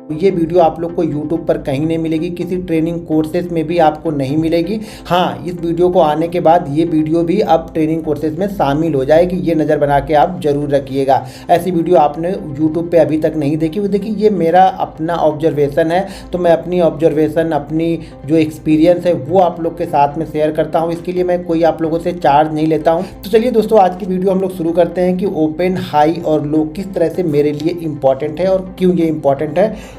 ये वीडियो आप लोग को YouTube पर कहीं नहीं मिलेगी, किसी ट्रेनिंग कोर्सेज में भी आपको नहीं मिलेगी। हाँ, इस वीडियो को आने के बाद ये वीडियो भी अब ट्रेनिंग कोर्सेज में शामिल हो जाएगी, ये नज़र बना के आप ज़रूर रखिएगा। ऐसी वीडियो आपने YouTube पे अभी तक नहीं देखी। देखिए, ये मेरा अपना ऑब्जर्वेशन है, तो मैं अपनी ऑब्जर्वेशन, अपनी जो एक्सपीरियंस है वो आप लोग के साथ में शेयर करता हूँ। इसके लिए मैं कोई आप लोगों से चार्ज नहीं लेता हूँ। तो चलिए दोस्तों, आज की वीडियो हम लोग शुरू करते हैं कि ओपन, हाई और लो किस तरह से मेरे लिए इम्पॉर्टेंट है और क्यों ये इम्पॉर्टेंट है।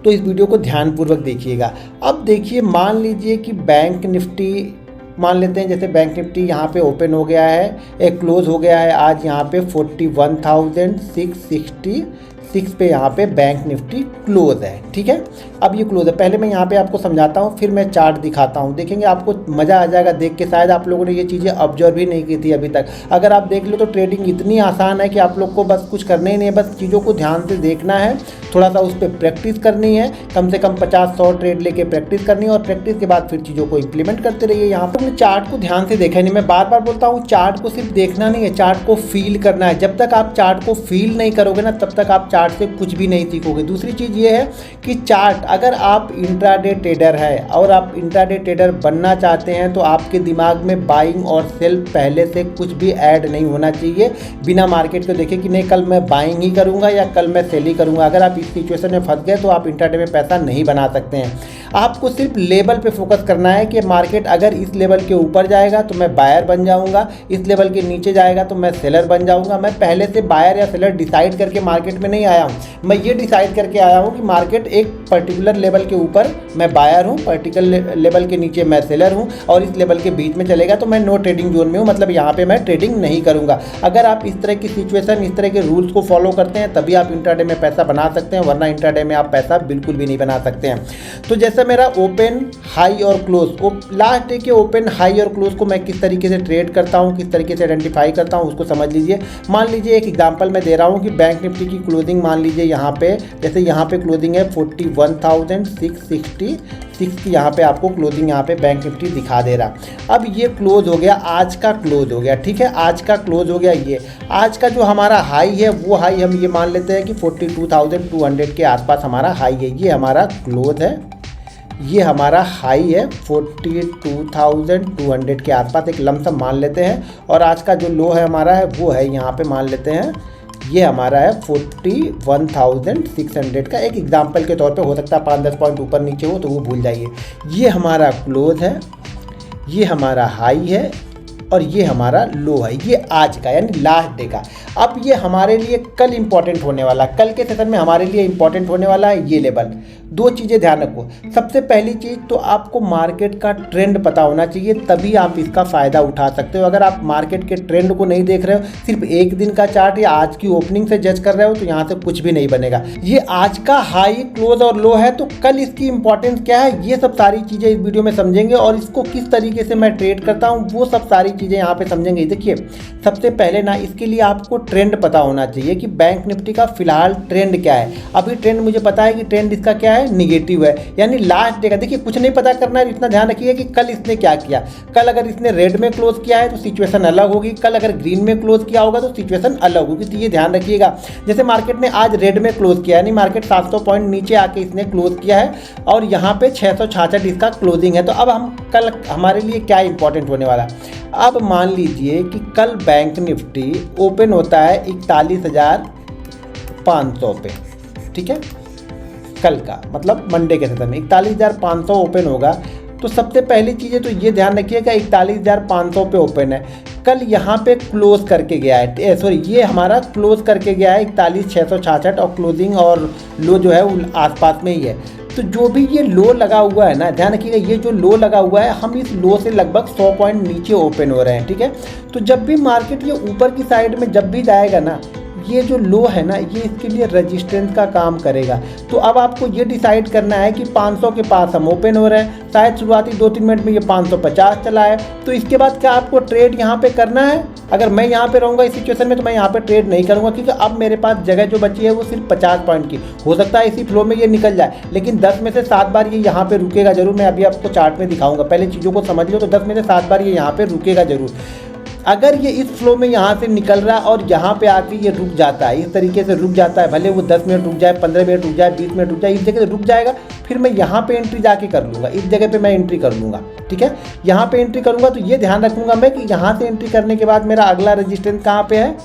तो इस वीडियो को ध्यानपूर्वक देखिएगा। अब देखिए, मान लीजिए कि बैंक निफ्टी, मान लेते हैं जैसे बैंक निफ्टी यहाँ पे ओपन हो गया है, एक क्लोज हो गया है आज यहाँ पे 41,666 पे यहाँ पे बैंक निफ्टी क्लोज है। ठीक है, अब ये क्लोज है। पहले मैं यहाँ पे आपको समझाता हूँ, फिर मैं चार्ट दिखाता हूँ। देखेंगे आपको मज़ा आ जाएगा देख के। शायद आप लोगों ने ये चीज़ें ऑब्जर्व ही नहीं की थी अभी तक। अगर आप देख लो तो ट्रेडिंग इतनी आसान है कि आप लोग को बस कुछ करना ही नहीं है, बस चीज़ों को ध्यान से देखना है, थोड़ा सा उस पर प्रैक्टिस करनी है, कम से कम 50-100 ट्रेड लेके प्रैक्टिस करनी है और प्रैक्टिस के बाद फिर चीज़ों को इंप्लीमेंट करते रहिए। यहाँ पर अपने चार्ट को ध्यान से देखा नहीं, मैं बार बार बोलता हूँ, चार्ट को सिर्फ देखना नहीं है, चार्ट को फील करना है। जब तक आप चार्ट को फील नहीं करोगे ना, तब तक आप चार्ट से कुछ भी नहीं सीखोगे। दूसरी चीज़ ये है कि चार्ट, अगर आप इंट्राडे ट्रेडर है और आप इंट्राडे ट्रेडर बनना चाहते हैं तो आपके दिमाग में बाइंग और सेल पहले से कुछ भी ऐड नहीं होना चाहिए। बिना मार्केट को देखे कि नहीं कल मैं बाइंग ही करूंगा या कल मैं सेल ही करूंगा। अगर आप इस सिचुएशन में फंस गए तो आप इंट्राडे में पैसा नहीं बना सकते हैं। आपको सिर्फ लेवल पे फोकस करना है कि मार्केट अगर इस लेवल के ऊपर जाएगा तो मैं बायर बन जाऊंगा, इस लेवल के नीचे जाएगा तो मैं सेलर बन जाऊंगा। मैं पहले से बायर या सेलर डिसाइड करके मार्केट में नहीं आया हूँ, मैं ये डिसाइड करके आया हूँ कि मार्केट एक पर्टिकुलर लेवल के ऊपर मैं बायर हूँ, पर्टिकुलर लेवल के नीचे मैं सेलर हूँ और इस लेवल के बीच में चलेगा तो मैं नो ट्रेडिंग जोन में हूँ, मतलब यहाँ पे मैं ट्रेडिंग नहीं करूँगा। अगर आप इस तरह की सिचुएशन, इस तरह के रूल्स को फॉलो करते हैं तभी आप इंट्राडे में पैसा बना सकते हैं, वरना इंट्राडे में आप पैसा बिल्कुल भी नहीं बना सकते हैं। तो जैसे मेरा ओपन, हाई और क्लोज, लास्ट डे के ओपन, हाई और क्लोज को मैं किस तरीके से ट्रेड करता हूँ, किस तरीके से आइडेंटिफाई करता हूँ, उसको समझ लीजिए। मान लीजिए एक एग्जांपल मैं दे रहा हूँ कि बैंक निफ्टी की क्लोजिंग मान लीजिए यहाँ पे, जैसे यहाँ पे क्लोजिंग है 41,666 की, यहाँ पे आपको क्लोजिंग यहाँ पे बैंक निफ्टी दिखा दे रहा। अब ये क्लोज हो गया, आज का क्लोज हो गया। ठीक है, आज का क्लोज हो गया। ये आज का जो हमारा हाई है वो हाई हम ये मान लेते हैं कि 42,200 के आसपास हमारा हाई है। ये हमारा क्लोज है, ये हमारा हाई है 42,200 के आसपास, एक लमसम मान लेते हैं। और आज का जो लो है हमारा है वो है यहाँ पे मान लेते हैं, ये हमारा है 41,600 का। एक एग्जांपल के तौर पे, हो सकता है 5-10 पॉइंट ऊपर नीचे हो तो वो भूल जाइए। ये हमारा क्लोज है, ये हमारा हाई है और ये हमारा लो है। ये आज का यानी लास्ट डे का। अब ये हमारे लिए कल इंपॉर्टेंट होने वाला, कल के सेशन में हमारे लिए इंपॉर्टेंट होने वाला है ये लेवल। दो चीज़ें ध्यान रखो। सबसे पहली चीज़ तो आपको मार्केट का ट्रेंड पता होना चाहिए, तभी आप इसका फ़ायदा उठा सकते हो। अगर आप मार्केट के ट्रेंड को नहीं देख रहे हो, सिर्फ एक दिन का चार्ट या आज की ओपनिंग से जज कर रहे हो, तो यहाँ से कुछ भी नहीं बनेगा। ये आज का हाई, क्लोज और लो है, तो कल इसकी इंपॉर्टेंस क्या है, ये सब सारी चीज़ें इस वीडियो में समझेंगे और इसको किस तरीके से मैं ट्रेड करता हूँ वो सब सारी चीज़ें यहाँ पे समझेंगे। देखिए, सबसे पहले ना इसके लिए आपको ट्रेंड पता होना चाहिए कि बैंक निफ्टी का फिलहाल ट्रेंड क्या है। अभी ट्रेंड मुझे पता है कि ट्रेंड इसका क्या है, निगेटिव है, यानी लास्ट डे का। देखिए, कुछ नहीं पता करना है, इतना ध्यान रखिए कि कल इसने क्या किया। कल अगर इसने रेड में क्लोज किया है तो सिचुएशन अलग होगी, कल अगर ग्रीन में क्लोज किया होगा तो सिचुएशन अलग होगी। तो ये ध्यान रखिएगा। जैसे मार्केट ने आज रेड में क्लोज किया, यानी मार्केट 700 पॉइंट नीचे आके इसने क्लोज किया है और यहाँ पे 666 इसका क्लोजिंग है। तो अब हम कल हमारे लिए क्या इंपॉर्टेंट होने वाला। अब मान लीजिए कि कल बैंक निफ्टी ओपन होता है 41,500 पे। ठीक है, कल का मतलब मंडे के सेशन में 41,500 ओपन होगा। तो सबसे पहली चीज़ें तो ये ध्यान रखिएगा, 41,500 पे ओपन है, कल यहाँ पे क्लोज करके गया है, सॉरी ये हमारा क्लोज करके गया है 41,666 और क्लोजिंग और लो जो है वो आसपास में ही है। तो जो भी ये लो लगा हुआ है ना, ध्यान रखिएगा, ये जो लो लगा हुआ है, हम इस लो से लगभग 100 पॉइंट नीचे ओपन हो रहे हैं। ठीक है, तो जब भी मार्केट ये ऊपर की साइड में जब भी जाएगा ना, ये जो लो है ना, ये इसके लिए रेजिस्टेंस का काम करेगा। तो अब आपको ये डिसाइड करना है कि 500 के पास हम ओपन हो रहे हैं, शायद शुरुआती 2-3 मिनट में ये 550 चला है, तो इसके बाद क्या आपको ट्रेड यहाँ पे करना है। अगर मैं यहाँ पे रहूँगा इस सिचुएशन में तो मैं यहाँ पे ट्रेड नहीं करूँगा, क्योंकि अब मेरे पास जगह जो बची है वो सिर्फ 50 पॉइंट की। हो सकता है इसी फ्लो में ये निकल जाए, लेकिन 10 में से 7 बार ये यहाँ पे रुकेगा जरूर। मैं अभी आपको चार्ट में दिखाऊंगा, पहले चीज़ों को समझ लो। तो 10 में से 7 बार ये यहाँ पे रुकेगा जरूर। अगर ये इस फ्लो में यहाँ से निकल रहा है और यहाँ पे आके ये रुक जाता है, इस तरीके से रुक जाता है, भले वो 10 मिनट रुक जाए, 15 मिनट रुक जाए, 20 मिनट रुक जाए, इस जगह से रुक जाएगा, फिर मैं यहाँ पे एंट्री जाके कर लूँगा, इस जगह पे मैं एंट्री कर लूँगा। ठीक है, यहाँ पे एंट्री करूँगा तो ये ध्यान रखूँगा मैं कि यहाँ से एंट्री करने के बाद मेरा अगला रजिस्टेंस कहाँ पे है,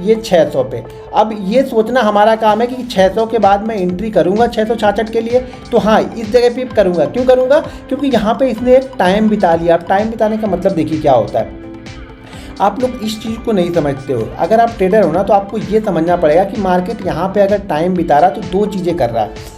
ये 600 पे। अब ये सोचना हमारा काम है कि 600 के बाद मैं एंट्री करूंगा 666 के लिए, तो हाँ इस जगह पे करूंगा। क्यों करूंगा? क्योंकि यहाँ पे इसने एक टाइम बिता लिया। अब टाइम बिताने का मतलब देखिए क्या होता है, आप लोग इस चीज़ को नहीं समझते हो। अगर आप ट्रेडर हो ना तो आपको ये समझना पड़ेगा कि मार्केट यहाँ पे अगर टाइम बिता रहा तो दो चीज़ें कर रहा है।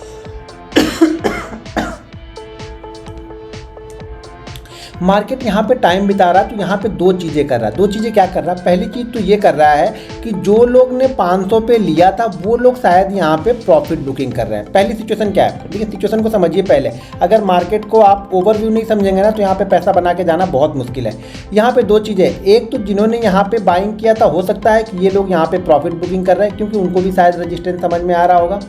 मार्केट यहाँ पे टाइम बिता रहा है तो यहाँ पे दो चीज़ें कर रहा है। दो चीज़ें क्या कर रहा है? पहली चीज़ तो ये कर रहा है कि जो लोग ने 500 पे लिया था वो लोग शायद यहाँ पे प्रॉफिट बुकिंग कर रहे हैं। पहली सिचुएशन क्या है, देखिए सिचुएशन को समझिए पहले। अगर मार्केट को आप ओवरव्यू नहीं समझेंगे ना तो यहाँ पे पैसा बना के जाना बहुत मुश्किल है। यहाँ पे दो चीज़ें, एक तो जिन्होंने यहाँ पे बाइंग किया था हो सकता है कि ये लोग यहाँ पे प्रॉफिट बुकिंग कर रहे हैं क्योंकि उनको भी शायद रजिस्टेंस समझ में आ रहा होगा।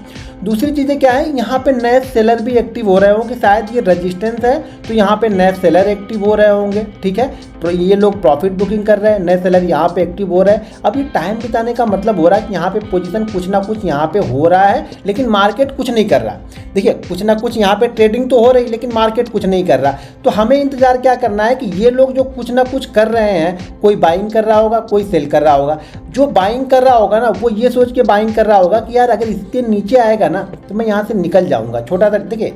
दूसरी चीज़ें क्या है, यहाँ पे नए सेलर भी एक्टिव हो रहे होंगे, शायद ये रजिस्टेंस है तो यहाँ पे नए सेलर एक्टिव हो रहे होंगे। ठीक है, तो ये लोग प्रॉफिट बुकिंग कर रहे हैं, नए सेलर यहाँ पे एक्टिव हो रहे हैं। अब ये टाइम बिताने का मतलब हो रहा है कि यहाँ पे पोजीशन कुछ ना कुछ यहाँ पे हो रहा है लेकिन मार्केट कुछ नहीं कर रहा। देखिए कुछ ना कुछ यहाँ पे ट्रेडिंग तो हो रही लेकिन मार्केट कुछ नहीं कर रहा। तो हमें इंतजार क्या करना है कि ये लोग जो कुछ ना कुछ कर रहे हैं, कोई बाइंग कर रहा होगा, कोई सेल कर रहा होगा। जो बाइंग कर रहा होगा ना वो ये सोच के बाइंग कर रहा होगा कि यार अगर इसके नीचे आएगा ना तो मैं यहाँ से निकल जाऊँगा। छोटा सा देखिए,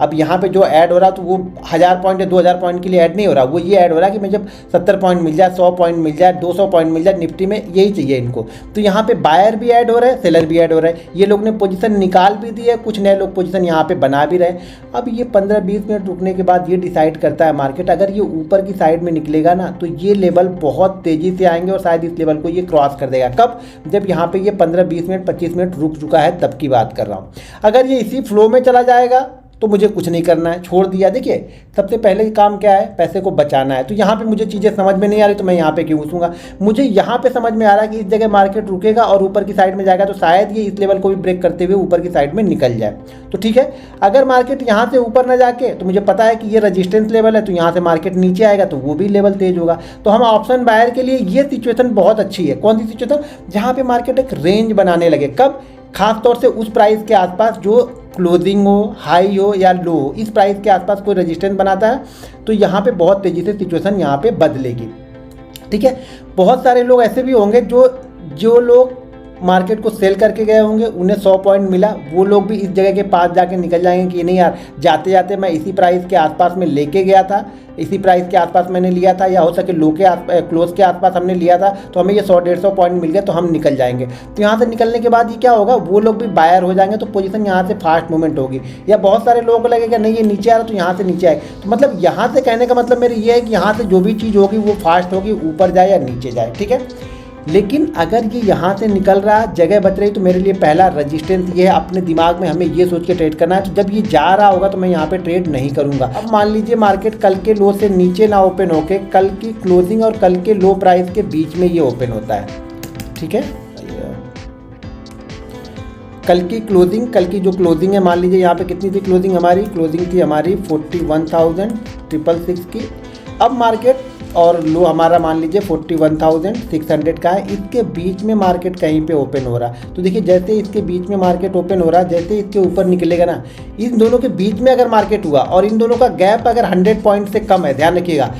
अब यहाँ पे जो ऐड हो रहा तो वो 1000 पॉइंट या 2000 पॉइंट के लिए ऐड नहीं हो रहा, वो ये ऐड हो रहा कि मैं जब 70 पॉइंट मिल जाए, 100 पॉइंट मिल जाए, 200 पॉइंट मिल जाए निफ्टी में, यही चाहिए इनको। तो यहाँ पे बायर भी ऐड हो रहा है, सेलर भी ऐड हो रहा है। ये लोग ने पोजीशन निकाल भी दी है, कुछ नए लोग पोजीशन यहाँ पे बना भी रहे। अब ये 15-20 मिनट रुकने के बाद ये डिसाइड करता है मार्केट, अगर ये ऊपर की साइड में निकलेगा ना तो ये लेवल बहुत तेज़ी से आएंगे और शायद इस लेवल को ये क्रॉस कर देगा। कब? जब यहाँ पे ये 15-20 मिनट 25 मिनट रुक चुका है तब की बात कर रहा हूँ। अगर ये इसी फ्लो में चला जाएगा तो मुझे कुछ नहीं करना है, छोड़ दिया। देखिए सबसे पहले काम क्या है, पैसे को बचाना है। तो यहाँ पे मुझे चीज़ें समझ में नहीं आ रही तो मैं यहाँ पे क्यों घुसूंगा। मुझे यहाँ पे समझ में आ रहा है कि इस जगह मार्केट रुकेगा और ऊपर की साइड में जाएगा तो शायद ये इस लेवल को भी ब्रेक करते हुए ऊपर की साइड में निकल जाए। तो ठीक है, अगर मार्केट यहाँ से ऊपर ना जाके, तो मुझे पता है कि ये रजिस्टेंस लेवल है तो यहाँ से मार्केट नीचे आएगा तो वो भी लेवल तेज होगा। तो हम ऑप्शन बायर के लिए ये सिचुएशन बहुत अच्छी है। कौन सी सिचुएशन? जहाँ पे मार्केट एक रेंज बनाने लगे। कब? खास तौर से उस प्राइस के आसपास जो क्लोजिंग हो, हाई हो या लो हो, इस प्राइस के आसपास कोई रेजिस्टेंस बनाता है तो यहाँ पे बहुत तेज़ी से सिचुएशन यहाँ पे बदलेगी। ठीक है, बहुत सारे लोग ऐसे भी होंगे जो लोग मार्केट को सेल करके गए होंगे, उन्हें 100 पॉइंट मिला, वो लोग भी इस जगह के पास जाके निकल जाएंगे कि नहीं यार जाते जाते मैं इसी प्राइस के आसपास में लेके गया था, इसी प्राइस के आसपास मैंने लिया था, या हो सके लो के क्लोज के आसपास हमने लिया था तो हमें ये 100-150 पॉइंट मिल गए तो हम निकल जाएंगे। तो यहाँ से निकलने के बाद ये क्या होगा, वो लोग भी बायर हो जाएंगे तो पोजीशन यहाँ से फास्ट मूवमेंट होगी। या बहुत सारे लोगों को लगेगा नहीं ये नीचे आ रहा तो यहाँ से नीचे आए। तो मतलब यहाँ से कहने का मतलब मेरे ये है कि यहाँ से जो भी चीज़ होगी वो फास्ट होगी, ऊपर जाए या नीचे जाए। ठीक है, लेकिन अगर ये यहाँ से निकल रहा, जगह बच रही, तो मेरे लिए पहला रजिस्टेंस ये है। अपने दिमाग में हमें ये सोच के ट्रेड करना है। तो जब ये जा रहा होगा तो मैं यहाँ पे ट्रेड नहीं करूँगा। अब मान लीजिए मार्केट कल के लो से नीचे ना ओपन होके कल की क्लोजिंग और कल के लो प्राइस के बीच में ये ओपन होता है। ठीक है, कल की जो क्लोजिंग है, मान लीजिए यहाँ पे कितनी थी क्लोजिंग थी हमारी 41,666 की। अब मार्केट और लो हमारा मान लीजिए 41,600 का है, इसके बीच में मार्केट कहीं पे ओपन हो रहा है। तो देखिए जैसे इसके बीच में मार्केट ओपन हो रहा है, जैसे इसके ऊपर निकलेगा ना, इन दोनों के बीच में अगर मार्केट हुआ और इन दोनों का गैप अगर 100 पॉइंट से कम है, ध्यान रखिएगा,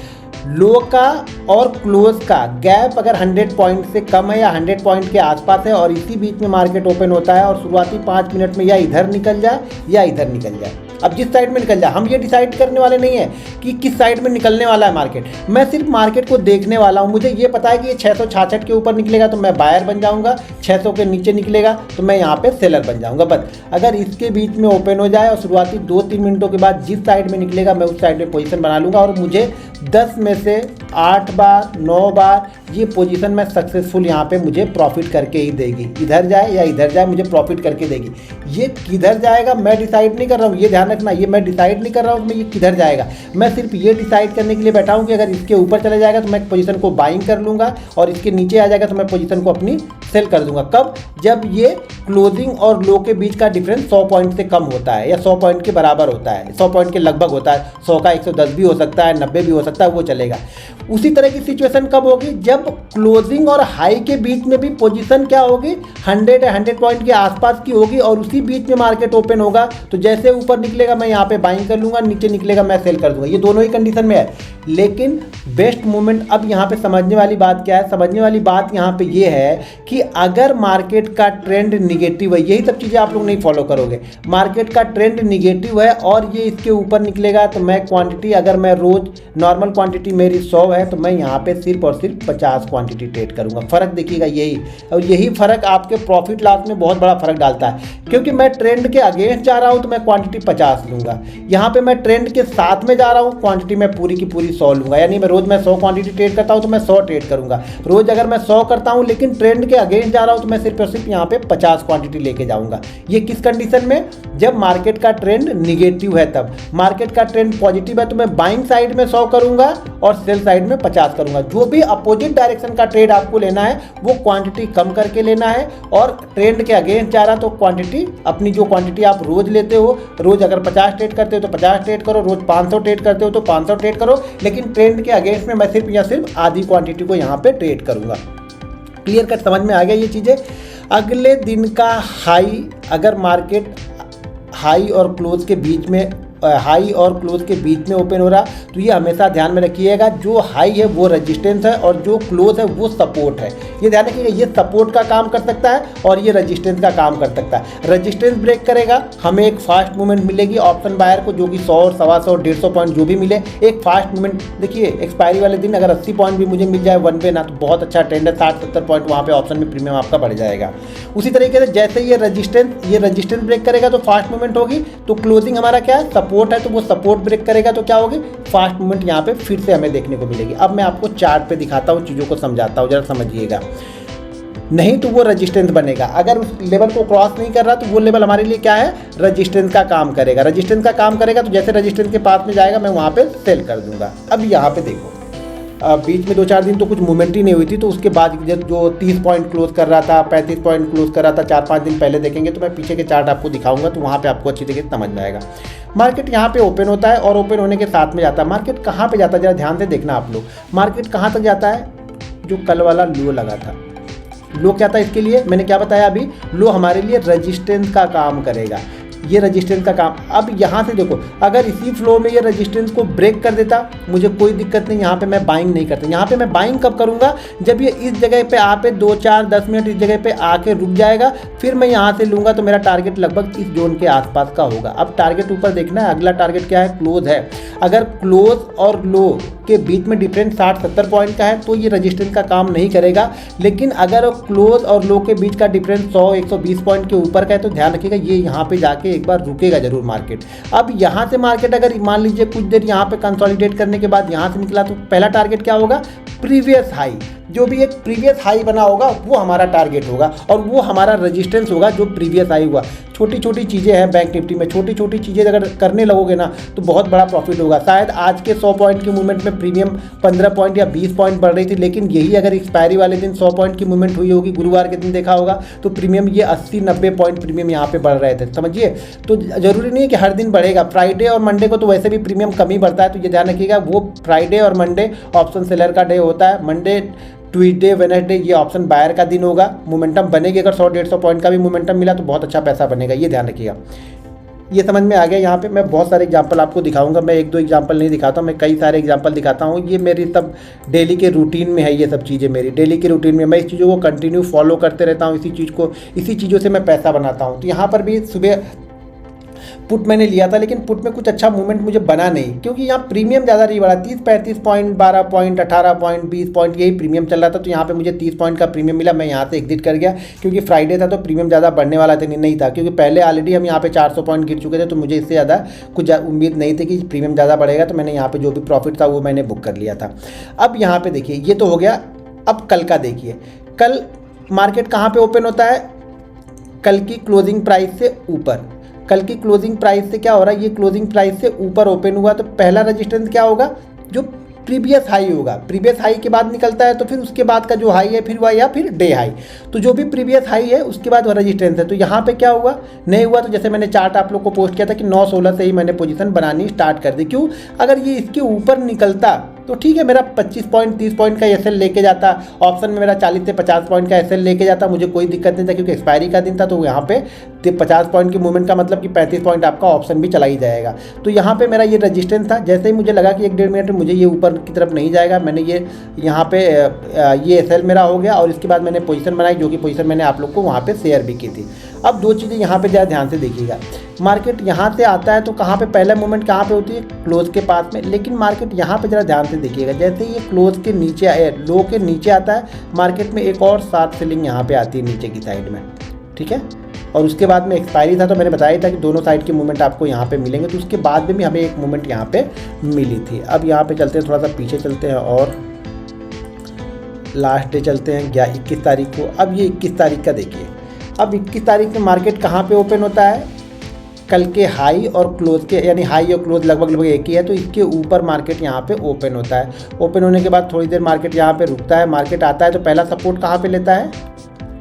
लो का और क्लोज का गैप अगर 100 पॉइंट से कम है या 100 पॉइंट के आसपास है और इसी बीच में मार्केट ओपन होता है और शुरुआती 5 मिनट में या इधर निकल जाए या इधर निकल जाए, अब जिस साइड में निकल जाए, हम ये डिसाइड करने वाले नहीं है कि किस साइड में निकलने वाला है मार्केट। मैं सिर्फ मार्केट को देखने वाला हूँ। मुझे ये पता है कि ये 666 के ऊपर निकलेगा तो मैं बायर बन जाऊँगा, 600 के नीचे निकलेगा तो मैं यहाँ पे सेलर बन जाऊँगा। बस अगर इसके बीच में ओपन हो जाए और शुरुआती 2-3 मिनटों के बाद जिस साइड में निकलेगा मैं उस साइड में पोजीशन बना लूँगा और मुझे 10 में से 8 बार 9 बार ये पोजीशन में सक्सेसफुल यहाँ पे मुझे प्रॉफिट करके ही देगी। इधर जाए या इधर जाए मुझे प्रॉफिट करके देगी। ये किधर जाएगा मैं डिसाइड नहीं कर रहा हूँ। ये ध्यान रखना, ये मैं डिसाइड नहीं कर रहा हूँ कि ये किधर जाएगा, मैं सिर्फ ये डिसाइड करने के लिए बैठा हूँ कि अगर इसके ऊपर चला जाएगा तो मैं पोजीशन को बाइंग कर लूँगा और इसके नीचे आ जाएगा तो मैं पोजीशन को अपनी सेल कर दूंगा। कब? जब ये क्लोजिंग और लो के बीच का डिफरेंस 100 पॉइंट से कम होता है या 100 पॉइंट के बराबर होता है, 100 पॉइंट के लगभग होता है, 100 का 110 भी हो सकता है, 90 भी हो सकता है, वो चलेगा। उसी तरह की सिचुएशन कब होगी? जब क्लोजिंग और हाई के बीच में भी पोजीशन क्या होगी, 100 या 100 पॉइंट के आसपास की होगी और उसी बीच में मार्केट ओपन होगा। तो जैसे ऊपर निकलेगा मैं यहाँ पे बाइंग कर लूँगा, नीचे निकलेगा मैं सेल कर दूंगा। ये दोनों ही कंडीशन में है। लेकिन बेस्ट मूवमेंट, अब यहाँ पे समझने वाली बात क्या है? समझने वाली बात यहाँ पे ये है कि अगर मार्केट का ट्रेंड निगेटिव है, यही सब चीज़ें आप लोग नहीं फॉलो करोगे, मार्केट का ट्रेंड निगेटिव है और ये इसके ऊपर निकलेगा तो मैं क्वांटिटी, अगर मैं रोज नॉर्मल क्वांटिटी मेरी 100 है तो मैं यहाँ पे सिर्फ और सिर्फ 50 क्वांटिटी ट्रेड करूँगा। फ़र्क देखिएगा यही, और यही फ़र्क आपके प्रॉफिट लॉस में बहुत बड़ा फ़र्क डालता है। क्योंकि मैं ट्रेंड के अगेंस्ट जा रहा हूँ तो मैं क्वांटिटी 50 लूँगा, यहाँ पे मैं ट्रेंड के साथ में जा रहा हूँ, क्वांटिटी मैं पूरी की पूरी 100 लूँगा। यानी मैं रोज़ मैं 100 क्वांटिटी ट्रेड करता हूँ तो मैं 100 ट्रेड करूँगा। रोज़ अगर मैं 100 करता हूँ लेकिन ट्रेंड के अगेंस्ट जा रहा हूँ तो मैं सिर्फ और सिर्फ यहाँ पे 50 क्वांटिटी लेके जाऊँगा। ये किस कंडीशन में? जब मार्केट का ट्रेंड निगेटिव है। तब मार्केट का ट्रेंड पॉजिटिव है तो मैं बाइंग साइड में 100 करूँगा और सेल साइड में 50 करूँगा। जो भी अपोजिट डायरेक्शन का ट्रेड आपको लेना है वो क्वांटिटी कम करके लेना है, और ट्रेंड के अगेंस्ट जा रहा तो क्वांटिटी, अपनी जो क्वांटिटी आप रोज लेते हो, रोज अगर 50 ट्रेड करते हो तो 50 ट्रेड करो, रोज 500 ट्रेड करते हो तो 500 ट्रेड करो, लेकिन ट्रेंड के अगेंस्ट में मैं सिर्फ या सिर्फ आधी क्वांटिटी को यहाँ पे ट्रेड करूँगा। क्लियर कट समझ में आ गया ये चीज़ें? अगले दिन का हाई, अगर मार्केट हाई और क्लोज के बीच में, हाई और क्लोज के बीच में ओपन हो रहा तो ये हमेशा ध्यान में रखिएगा, जो हाई है वो रेजिस्टेंस है और जो क्लोज है वो सपोर्ट है। ये ध्यान रखिएगा, ये सपोर्ट का काम कर सकता है और ये रेजिस्टेंस का काम कर सकता है। रेजिस्टेंस ब्रेक करेगा, हमें एक फास्ट मूवमेंट मिलेगी ऑप्शन बायर को, जो कि 100, 125, 150 पॉइंट जो भी मिले, एक फास्ट मूवमेंट। देखिए एक्सपायरी वाले दिन अगर 80 पॉइंट भी मुझे मिल जाए वन वे ना, तो बहुत अच्छा ट्रेंड है, 60-70 पॉइंट वहाँ पे ऑप्शन में प्रीमियम आपका बढ़ जाएगा। उसी तरीके से जैसे ये रेजिस्टेंस ब्रेक करेगा तो फास्ट मूवमेंट होगी, तो क्लोजिंग हमारा क्या है, सपोर्ट है, तो वो सपोर्ट ब्रेक करेगा तो क्या होगी, फास्ट मूवमेंट यहाँ पे फिर से हमें देखने को मिलेगी। अब मैं आपको चार्ट पे दिखाता हूँ, चीज़ों को समझाता हूँ, जरा समझिएगा। नहीं तो वो रेजिस्टेंस बनेगा, अगर उस लेवल को क्रॉस नहीं कर रहा तो वो लेवल हमारे लिए क्या है, रेजिस्टेंस का काम करेगा। रेजिस्टेंस का काम करेगा तो जैसे रेजिस्टेंस के पास में जाएगा मैं वहाँ पे सेल कर दूंगा। अब यहाँ पे देखो, बीच में 2-4 दिन तो कुछ मूवमेंट ही नहीं हुई थी, तो उसके बाद जो 30 पॉइंट क्लोज कर रहा था, 35 पॉइंट क्लोज कर रहा था, 4-5 दिन पहले देखेंगे तो मैं पीछे के चार्ट आपको दिखाऊंगा, तो वहाँ पे आपको अच्छी तरीके से समझ में आएगा। मार्केट यहाँ पे ओपन होता है और ओपन होने के साथ में जाता है। मार्केट कहाँ पे जाता है, जरा ध्यान से देखना आप लोग। मार्केट कहाँ तक जाता है, जो कल वाला लो लगा था। लो क्या था, इसके लिए मैंने क्या बताया अभी, लो हमारे लिए रेजिस्टेंस का काम करेगा, ये रेजिस्टेंस का काम। अब यहाँ से देखो, अगर इसी फ्लो में ये रेजिस्टेंस को ब्रेक कर देता मुझे कोई दिक्कत नहीं, यहाँ पे मैं बाइंग नहीं करता। यहाँ पे मैं बाइंग कब करूँगा, जब ये इस जगह पे आके 2-4-10 मिनट इस जगह पे आके रुक जाएगा, फिर मैं यहाँ से लूँगा तो मेरा टारगेट लगभग इस जोन के आसपास का होगा। अब टारगेट ऊपर देखना है, अगला टारगेट क्या है, क्लोज है। अगर क्लोज और लो के बीच में डिफरेंस 60-70 पॉइंट का है तो ये रेजिस्टेंस का काम नहीं करेगा, लेकिन अगर क्लोज और लो के बीच का डिफरेंस 100-120 पॉइंट के ऊपर का है तो ध्यान रखिएगा ये यहाँ पे जाके एक बार रुकेगा जरूर मार्केट। अब यहाँ से मार्केट अगर मान लीजिए कुछ देर यहाँ पे कंसोलिडेट करने के बाद यहाँ से निकला तो पहला टारगेट क्या होगा, प्रीवियस हाई, जो भी एक प्रीवियस हाई बना होगा वो हमारा टारगेट होगा और वो हमारा रेजिस्टेंस होगा जो प्रीवियस हाई हुआ। छोटी छोटी चीज़ें हैं बैंक निफ्टी में, छोटी छोटी चीज़ें अगर करने लगोगे ना तो बहुत बड़ा प्रॉफिट होगा। शायद आज के 100 पॉइंट के मूवमेंट में प्रीमियम 15 पॉइंट या 20 पॉइंट बढ़ रही थी, लेकिन यही अगर एक्सपायरी वाले दिन 100 पॉइंट की मूवमेंट हुई होगी, गुरुवार के दिन देखा होगा, तो प्रीमियम ये 80-90 पॉइंट प्रीमियम यहाँ पे बढ़ रहे थे, समझिए। तो जरूरी नहीं है कि हर दिन बढ़ेगा, फ्राइडे और मंडे को तो वैसे भी प्रीमियम कम ही बढ़ता है, तो ये ध्यान रखिएगा। वो फ्राइडे और मंडे ऑप्शन सेलर का डे होता है, मंडे ट्यूसडे वेडनेसडे ये ऑप्शन बायर का दिन होगा। मोमेंटम बनेगी, अगर 100-150 पॉइंट का भी मोमेंटम मिला तो बहुत अच्छा पैसा बनेगा, ये ध्यान रखिएगा। ये समझ में आ गया। यहाँ पे मैं बहुत सारे एग्जांपल आपको दिखाऊंगा, मैं 1-2 एग्जांपल नहीं दिखाता, मैं कई सारे एग्जांपल दिखाता हूँ। ये मेरी सब डेली के रूटीन में है, ये सब चीज़ें मेरी डेली के रूटीन में, मैं इस चीज़ों को कंटिन्यू फॉलो करते रहता हूँ, इसी चीज़ों से मैं पैसा बनाता हूँ। तो यहाँ पर भी सुबह पुट मैंने लिया था, लेकिन पुट में कुछ अच्छा मूवमेंट मुझे बना नहीं, क्योंकि यहाँ प्रीमियम ज़्यादा नहीं बढ़ा, 30-35 पॉइंट, 12 पॉइंट, 18 पॉइंट, 20 पॉइंट यही प्रीमियम चल रहा था। तो यहाँ पे मुझे 30 पॉइंट का प्रीमियम मिला, मैं यहाँ से एग्जिट कर गया, क्योंकि फ्राइडे था तो प्रीमियम ज़्यादा बढ़ने वाला नहीं था, क्योंकि पहले ऑलरेडी हम यहाँ पे 400 पॉइंट गिर चुके थे, तो मुझे इससे ज़्यादा कुछ उम्मीद नहीं थी कि प्रीमियम ज़्यादा बढ़ेगा, तो मैंने यहाँ पर जो भी प्रॉफिट था वो मैंने बुक कर लिया था। अब यहाँ पर देखिए, ये तो हो गया। अब कल का देखिए, कल मार्केट कहाँ पर ओपन होता है, कल की क्लोजिंग प्राइस से ऊपर। कल की क्लोजिंग प्राइस से क्या हो रहा है, ये क्लोजिंग प्राइस से ऊपर ओपन हुआ तो पहला रजिस्टेंस क्या होगा, जो प्रीवियस हाई होगा, प्रीवियस हाई के बाद निकलता है तो फिर उसके बाद का जो हाई है फिर वह या फिर डे हाई, तो जो भी प्रीवियस हाई है उसके बाद वह रजिस्टेंस है। तो यहाँ पे क्या हुआ, नहीं हुआ, तो जैसे मैंने चार्ट आप लोग को पोस्ट किया था कि 9-16 से ही मैंने पोजीशन बनानी स्टार्ट कर दी। क्यों, अगर ये इसके ऊपर निकलता तो ठीक है, मेरा 25 पॉइंट 30 पॉइंट का एसएल लेके जाता, ऑप्शन में मेरा 40 से 50 पॉइंट का एसएल लेके जाता, मुझे कोई दिक्कत नहीं था क्योंकि एक्सपायरी का दिन था। तो यहाँ पे 50 पॉइंट की मूवमेंट का मतलब कि 35 पॉइंट आपका ऑप्शन भी चला ही जाएगा। तो यहाँ पे मेरा ये रजिस्टेंस था, जैसे ही मुझे लगा कि 1-1.5 मिनट में मुझे ये ऊपर की तरफ नहीं जाएगा, मैंने ये यहाँ पे ये एसएल मेरा हो गया और इसके बाद मैंने पोजीशन बनाई, जो कि पोजीशन मैंने आप लोग को वहाँ पे शेयर भी की थी। अब दो चीज़ें यहाँ पे ज़रा ध्यान से देखिएगा, मार्केट यहाँ से आता है तो कहाँ पे पहला मूवमेंट कहाँ पे होती है, क्लोज के पास में, लेकिन मार्केट यहाँ पे ज़रा ध्यान से देखिएगा, जैसे ये क्लोज के नीचे लो के नीचे आता है मार्केट में एक और साथ सेलिंग यहाँ पे आती है नीचे की साइड में, ठीक है। और उसके बाद में एक्सपायरी था तो मैंने बताया था कि दोनों साइड के मूवमेंट आपको यहाँ पे मिलेंगे, तो उसके बाद में भी हमें एक मूवमेंट यहाँ पे मिली थी। अब यहाँ पे चलते हैं, थोड़ा सा पीछे चलते हैं और लास्ट डे चलते हैं 21 तारीख को। अब ये 21 तारीख का देखिए, अब 21 तारीख में मार्केट कहाँ पे ओपन होता है, कल के हाई और क्लोज के, यानी हाई और क्लोज लगभग एक ही है, तो इसके ऊपर मार्केट यहाँ पे ओपन होता है। ओपन होने के बाद थोड़ी देर मार्केट यहाँ पे रुकता है, मार्केट आता है तो पहला सपोर्ट कहाँ पे लेता है,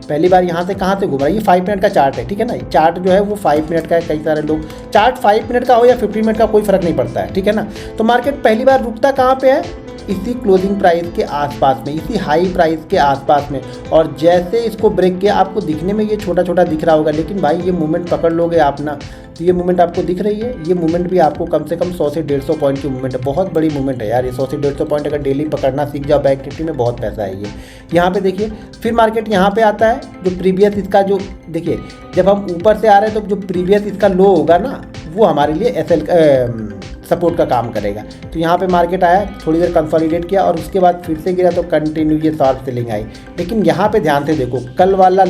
पहली बार यहाँ से कहाँ से घूम रहा है, ये 5 मिनट का चार्ट है, ठीक है ना। चार्ट जो है वो 5 मिनट का है, कई सारे लोग चार्ट 5 मिनट का हो या 15 मिनट का कोई फर्क नहीं पड़ता है, ठीक है ना। तो मार्केट पहली बार रुकता कहाँ पे है, इसी क्लोजिंग प्राइस के आसपास में, इसी हाई प्राइस के आसपास में, और जैसे इसको ब्रेक किया, आपको दिखने में ये छोटा छोटा दिख रहा होगा, लेकिन भाई ये मूवमेंट पकड़ लोगे आप ना, तो ये मूवमेंट आपको दिख रही है, ये मूवमेंट भी आपको कम से कम 100 से 150 पॉइंट की मूवमेंट है, बहुत बड़ी मूवमेंट है यार। ये 100 से 150 पॉइंट अगर डेली पकड़ना सीख जाओ बैंक निफ्टी में, बहुत पैसा है ये। यहाँ पे देखिए, फिर मार्केट यहाँ पे आता है, जो प्रीवियस इसका जो देखिए, जब हम ऊपर से आ रहे हैं तो जो प्रीवियस इसका लो होगा ना, वो हमारे लिए एसएल सपोर्ट का काम करेगा। तो यहाँ पे मार्केट आया, थोड़ी देर कंसोलिडेट किया और उसके बाद फिर से गिरा तो कंटिन्यू ये शॉर्ट सेलिंग आई। लेकिन यहाँ पे ध्यान से देखो, कल वाला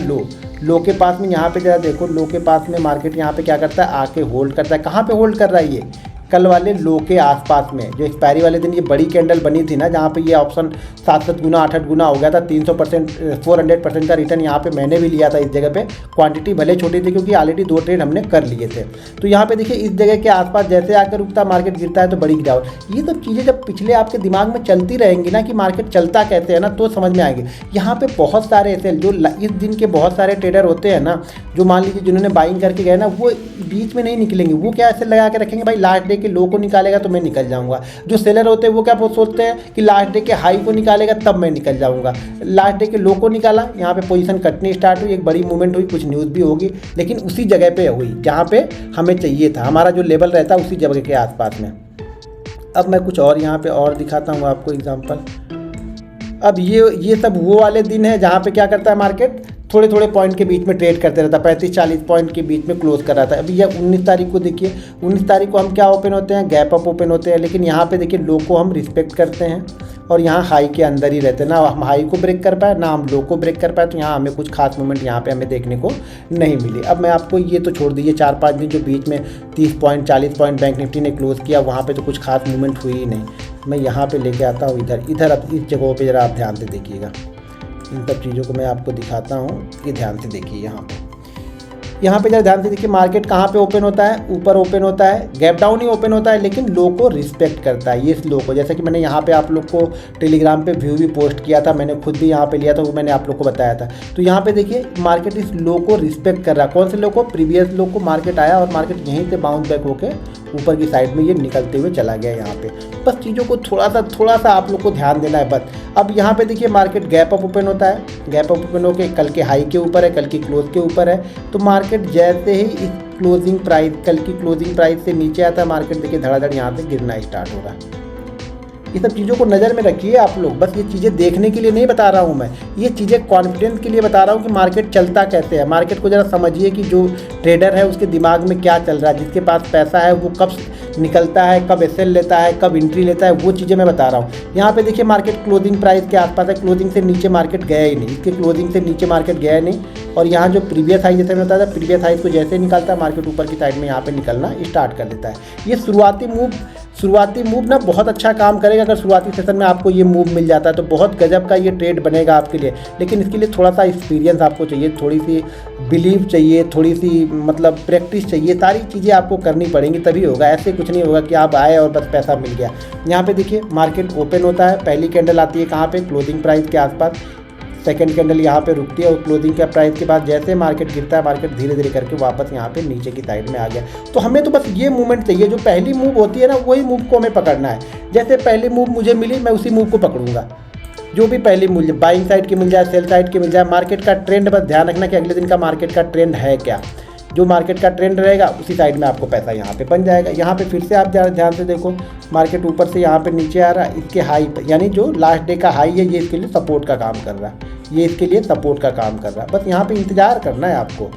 लो के पास में, यहाँ पे जरा देखो, लो के पास में मार्केट यहाँ पे क्या करता है, आके होल्ड करता है। कहाँ पे होल्ड कर रहा है, ये कल वाले लो के आसपास में, जो एक्सपायरी वाले दिन ये बड़ी कैंडल बनी थी ना, जहाँ पे ये ऑप्शन 7-7 गुना 8-8 गुना हो गया था, 300% 400% का रिटर्न यहाँ पे मैंने भी लिया था इस जगह पे। क्वांटिटी भले छोटी थी क्योंकि ऑलरेडी 2 ट्रेड हमने कर लिए थे। तो यहाँ पे देखिए, इस जगह के आसपास जैसे आकर रुकता, मार्केट गिरता है तो बड़ी गिरावट। ये सब चीज़ें जब पिछले आपके दिमाग में चलती रहेंगी ना कि मार्केट चलता कैसे है ना, तो समझ में आएगी। यहाँ पे बहुत सारे ऐसे जो इस दिन के बहुत सारे ट्रेडर होते हैं ना, जो मान लीजिए जिन्होंने बाइंग करके गए ना, वो बीच में नहीं निकलेंगे। वो क्या ऐसे लगा के रखेंगे, भाई लास्ट डे के लो को निकालेगा तो मैं निकल जाऊंगा। जो सेलर होते हैं वो क्या सोचते हैं कि लास्ट डे के हाई को निकालेगा तब मैं निकल जाऊंगा। लास्ट डे के लो को निकाला, यहाँ पे पोजीशन कटनी स्टार्ट हुई, एक बड़ी मूवमेंट हुई, कुछ न्यूज़ भी होगी, लेकिन उसी जगह पे हुई जहाँ पे हमें चाहिए था। हमारा जो लेवल रहता है उसी जगह के आसपास में। अब मैं कुछ और यहाँ पे और दिखाता हूँ आपको एग्जाम्पल। अब ये सब वो वाले दिन है जहाँ पे क्या करता है मार्केट, थोड़े थोड़े पॉइंट के बीच में ट्रेड करते रहता है, 35-40 पॉइंट के बीच में क्लोज कर रहा था। अभी यह 19 तारीख को देखिए, 19 तारीख को हम क्या ओपन होते हैं, गैप अप ओपन होते हैं। लेकिन यहाँ पे देखिए, लो को हम रिस्पेक्ट करते हैं और यहाँ हाई के अंदर ही रहते हैं, ना हम हाई को ब्रेक कर पाए ना हम लो को ब्रेक कर पाए। तो यहाँ हमें कुछ खास मूवमेंट यहाँ पे हमें देखने को नहीं मिली। अब मैं आपको ये तो छोड़ दीजिए, 4-5 दिन जो बीच में 30 पॉइंट 40 पॉइंट बैंक निफ्टी ने क्लोज किया, वहाँ पे तो कुछ खास मूवमेंट हुई ही नहीं। मैं यहाँ पे लेके आता हूँ इधर। अब इस जगहों पे ज़रा आप ध्यान से देखिएगा, इन सब चीज़ों को मैं आपको दिखाता हूँ, ये ध्यान से देखिए। यहाँ पे जरा ध्यान से देखिए, मार्केट कहाँ पे ओपन होता है, ऊपर ओपन होता है, गैप डाउन ही ओपन होता है, लेकिन लो को रिस्पेक्ट करता है। ये इस लो को, जैसे कि मैंने यहाँ पे आप लोग को टेलीग्राम पे व्यू भी पोस्ट किया था, मैंने खुद भी यहाँ पे लिया था, वो मैंने आप लोग को बताया था। तो यहाँ पे देखिए, मार्केट इस लो को रिस्पेक्ट कर रहा है। कौन से लो को, प्रीवियस लो को। मार्केट आया और मार्केट यहीं से बाउंस बैक होकर ऊपर की साइड में ये निकलते हुए चला गया यहाँ पे। बस चीज़ों को थोड़ा सा आप लोग को ध्यान देना है बस। अब यहाँ पे देखिए, मार्केट गैप अप ओपन होता है, गैप अप ओपन होकर कल के हाई के ऊपर है, कल की क्लोज के ऊपर है। तो मार्केट जैसे ही इस क्लोजिंग प्राइस, कल की क्लोजिंग प्राइस से नीचे आता है, मार्केट देखिए धड़ाधड़ यहाँ से गिरना स्टार्ट होगा। ये सब चीज़ों को नज़र में रखिए आप लोग। बस ये चीज़ें देखने के लिए नहीं बता रहा हूँ मैं, ये चीज़ें कॉन्फिडेंस के लिए बता रहा हूँ कि मार्केट चलता कैसे है। मार्केट को ज़रा समझिए कि जो ट्रेडर है उसके दिमाग में क्या चल रहा है, जिसके पास पैसा है वो कब निकलता है, कब एसएल लेता है, कब एंट्री लेता है, वो चीज़ें मैं बता रहा हूँ। यहाँ पे देखिए, मार्केट क्लोजिंग प्राइस के आसपास है, क्लोजिंग से नीचे मार्केट गया ही नहीं, इसके क्लोजिंग से नीचे मार्केट गया नहीं। और यहाँ जो प्रीवियस हाई, जैसे मैं बताया था, प्रीवियस हाई को जैसे निकलता है मार्केट ऊपर की साइड में यहाँ पे निकलना स्टार्ट कर देता है। ये शुरुआती मूव शुरुआती मूव ना बहुत अच्छा काम करेगा। अगर शुरुआती सेशन में आपको ये मूव मिल जाता है तो बहुत गजब का ये ट्रेड बनेगा आपके लिए। लेकिन इसके लिए थोड़ा सा एक्सपीरियंस आपको चाहिए, थोड़ी सी बिलीव चाहिए, थोड़ी सी मतलब प्रैक्टिस चाहिए, सारी चीज़ें आपको करनी पड़ेंगी तभी होगा। ऐसे कुछ नहीं होगा कि आप आए और बस पैसा मिल गया। यहाँ पे देखिए मार्केट ओपन होता है, पहली कैंडल आती है कहाँ पे, क्लोजिंग प्राइस के आसपास, सेकंड कैंडल यहाँ पे रुकती है और क्लोजिंग के प्राइस के बाद जैसे मार्केट गिरता है, मार्केट धीरे धीरे करके वापस यहाँ पे नीचे की साइड में आ गया। तो हमें तो बस ये मूवमेंट चाहिए, जो पहली मूव होती है ना वही मूव को हमें पकड़ना है। जैसे पहली मूव मुझे मिली, मैं उसी मूव को पकड़ूंगा। जो भी पहली मूव बाइंग साइड की मिल जाए, सेल साइड की मिल जाए, मार्केट का ट्रेंड बस ध्यान रखना कि अगले दिन का मार्केट का ट्रेंड है क्या। जो मार्केट का ट्रेंड रहेगा उसी साइड में आपको पैसा यहाँ पे बन जाएगा। यहाँ पे फिर से आप ध्यान से देखो, मार्केट ऊपर से यहाँ पे नीचे आ रहा है, इसके हाई पे यानी जो लास्ट डे का हाई है ये इसके लिए सपोर्ट का काम कर रहा है, ये इसके लिए सपोर्ट का काम कर रहा है। बस यहाँ पे इंतज़ार करना है आपको।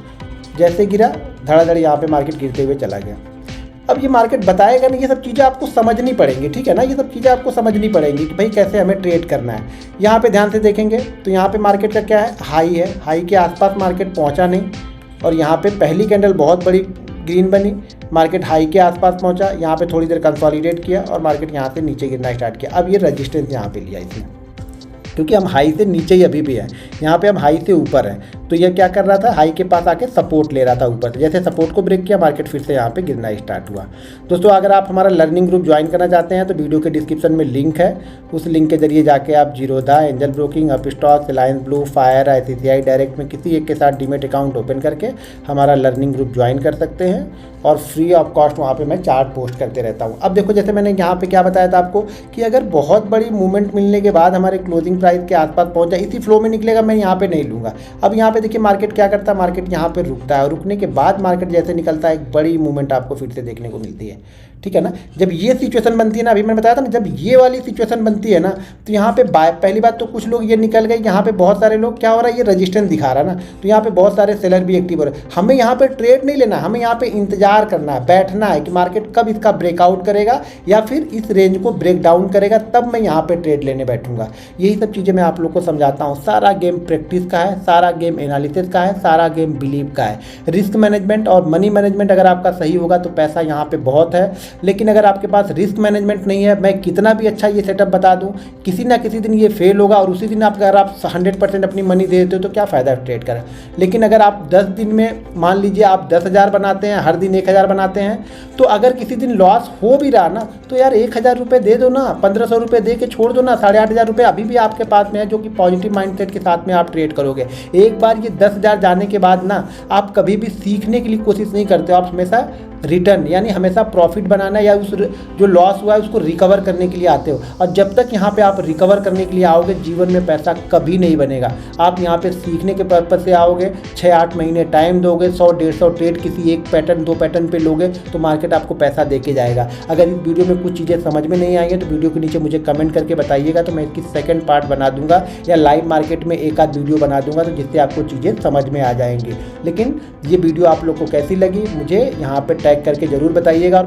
जैसे गिरा धड़ाधड़ यहाँ पे मार्केट गिरते हुए चला गया। अब ये मार्केट बताएगा नहीं, ये सब चीज़ें आपको समझनी पड़ेंगी, ठीक है ना। ये सब चीज़ें आपको समझनी पड़ेंगी कि भाई कैसे हमें ट्रेड करना है। यहाँ पे ध्यान से देखेंगे तो यहाँ पे मार्केट का क्या है, हाई है, हाई के आसपास मार्केट पहुँचा नहीं और यहाँ पे पहली कैंडल बहुत बड़ी ग्रीन बनी, मार्केट हाई के आसपास पहुँचा, यहाँ पे थोड़ी देर कंसोलिडेट किया और मार्केट यहाँ से नीचे गिरना स्टार्ट किया। अब ये रजिस्टेंस यहाँ पे लिया इसने, क्योंकि हम हाई से नीचे ही अभी भी है, यहाँ पे हम हाई से ऊपर हैं। तो ये क्या कर रहा था, हाई के पास आके सपोर्ट ले रहा था ऊपर से। जैसे सपोर्ट को ब्रेक किया, मार्केट फिर से यहाँ पे गिरना स्टार्ट हुआ। दोस्तों अगर आप हमारा लर्निंग ग्रुप ज्वाइन करना चाहते हैं तो वीडियो के डिस्क्रिप्शन में लिंक है, उस लिंक के जरिए जाके आप Zerodha, angel broking, Upstox, Reliance blue, fire, ICICI direct में किसी एक के साथ डीमेट अकाउंट ओपन करके हमारा लर्निंग ग्रुप ज्वाइन कर सकते हैं और फ्री ऑफ कॉस्ट वहाँ पे मैं चार्ट पोस्ट करते रहता हूँ। अब देखो जैसे मैंने यहाँ पे क्या बताया था आपको कि अगर बहुत बड़ी मूवमेंट मिलने के बाद हमारे क्लोजिंग प्राइस के आसपास पहुँच जाए, इसी फ्लो में निकलेगा, मैं यहाँ पे नहीं लूँगा। अब यहाँ पे देखिए मार्केट क्या करता है, मार्केट यहाँ पे रुकता है और रुकने के बाद मार्केट जैसे निकलता है एक बड़ी मूवमेंट आपको फिर से देखने को मिलती है, ठीक है ना। जब ये सिचुएशन बनती है ना, अभी मैंने बताया था ना, जब ये वाली सिचुएशन बनती है ना तो यहाँ पे पहली बात तो कुछ लोग ये निकल गए, यहाँ पे बहुत सारे लोग क्या हो रहा है, ये रेजिस्टेंस दिखा रहा है ना, तो यहाँ पे बहुत सारे सेलर भी एक्टिव हो रहे हैं। हमें यहाँ पे ट्रेड नहीं लेना, हमें यहाँ पे इंतजार करना है, बैठना है कि मार्केट कब इसका ब्रेकआउट करेगा या फिर इस रेंज को ब्रेक डाउन करेगा, तब मैं यहाँ पे ट्रेड लेने बैठूंगा। यही सब चीज़ें मैं आप लोग को समझाता हूँ। सारा गेम प्रैक्टिस का है, सारा गेम एनालिसिस का है, सारा गेम बिलीव का है। रिस्क मैनेजमेंट और मनी मैनेजमेंट अगर आपका सही होगा तो पैसा यहाँ पे बहुत है, लेकिन अगर आपके पास रिस्क मैनेजमेंट नहीं है, मैं कितना भी अच्छा ये सेटअप बता दूं, किसी ना किसी दिन ये फेल होगा और उसी दिन अगर आप 100% अपनी मनी दे देते हो तो क्या फ़ायदा है ट्रेड करें। लेकिन अगर आप 10 दिन में मान लीजिए आप 10,000 बनाते हैं, हर दिन 1,000 बनाते हैं, तो अगर किसी दिन लॉस हो भी रहा ना तो यार 1,000 रुपये दे दो ना, 1,500 रुपये दे के छोड़ दो ना, 8,500 रुपये अभी भी आपके पास में है, जो कि पॉजिटिव माइंडसेट के साथ में आप ट्रेड करोगे। एक बार ये 10,000 जाने के बाद ना आप कभी भी सीखने के लिए कोशिश नहीं करते हो, आप हमेशा रिटर्न यानी हमेशा प्रॉफिट बनाना या उस जो लॉस हुआ है उसको रिकवर करने के लिए आते हो। और जब तक यहाँ पे आप रिकवर करने के लिए आओगे, जीवन में पैसा कभी नहीं बनेगा। आप यहाँ पे सीखने के पर्पज से आओगे, 6-8 महीने टाइम दोगे, 100-150 ट्रेड किसी एक पैटर्न 2 पैटर्न पे लोगे तो मार्केट आपको पैसा दे के जाएगा। अगर इस वीडियो में कुछ चीज़ें समझ में नहीं आई है तो वीडियो के नीचे मुझे कमेंट करके बताइएगा, तो मैं इसकी सेकेंड पार्ट बना दूंगा या लाइव मार्केट में एक आध वीडियो बना दूंगा, तो जिससे आपको चीज़ें समझ में आ जाएंगी। लेकिन ये वीडियो आप लोग को कैसी लगी मुझे यहाँ पर टैग करके ज़रूर बताइएगा।